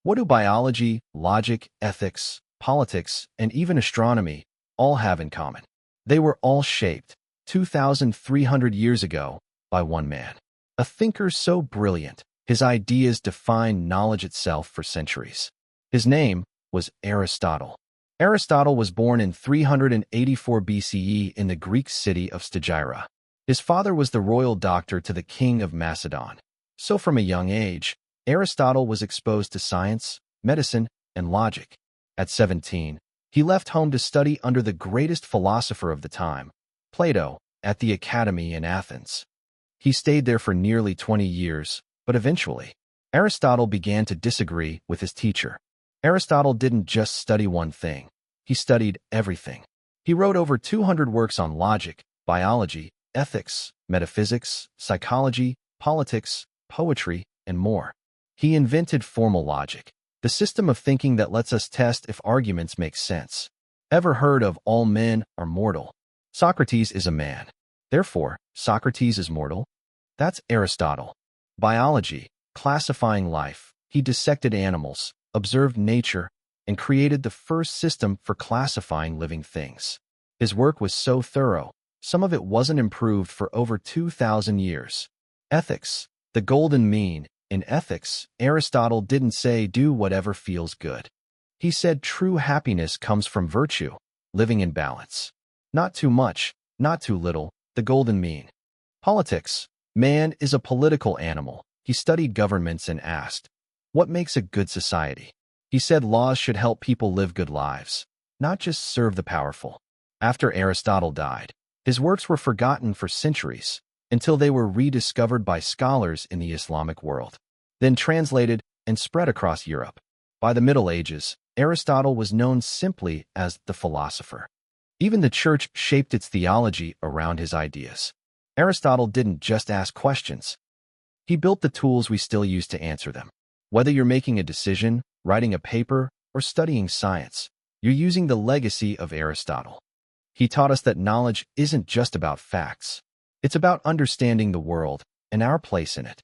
What do biology, logic, ethics, politics, and even astronomy all have in common? They were all shaped 2,300 years ago by one man. A thinker so brilliant, his ideas defined knowledge itself for centuries. His name was Aristotle. Aristotle was born in 384 BCE in the Greek city of Stagira. His father was the royal doctor to the king of Macedon. So from a young age, Aristotle was exposed to science, medicine, and logic. At 17, he left home to study under the greatest philosopher of the time, Plato, at the Academy in Athens. He stayed there for nearly 20 years, but eventually, Aristotle began to disagree with his teacher. Aristotle didn't just study one thing. He studied everything. He wrote over 200 works on logic, biology, ethics, metaphysics, psychology, politics, poetry, and more. He invented formal logic, the system of thinking that lets us test if arguments make sense. Ever heard of all men are mortal? Socrates is a man. Therefore, Socrates is mortal? That's Aristotle. Biology, classifying life. He dissected animals, observed nature, and created the first system for classifying living things. His work was so thorough, some of it wasn't improved for over 2,000 years. Ethics, the golden mean. In ethics, Aristotle didn't say do whatever feels good. He said true happiness comes from virtue, living in balance. Not too much, not too little, the golden mean. Politics, man is a political animal. He studied governments and asked, what makes a good society? He said laws should help people live good lives, not just serve the powerful. After Aristotle died, his works were forgotten for centuries, until they were rediscovered by scholars in the Islamic world, then translated and spread across Europe. By the Middle Ages, Aristotle was known simply as the philosopher. Even the church shaped its theology around his ideas. Aristotle didn't just ask questions. He built the tools we still use to answer them. Whether you're making a decision, writing a paper, or studying science, you're using the legacy of Aristotle. He taught us that knowledge isn't just about facts. It's about understanding the world and our place in it.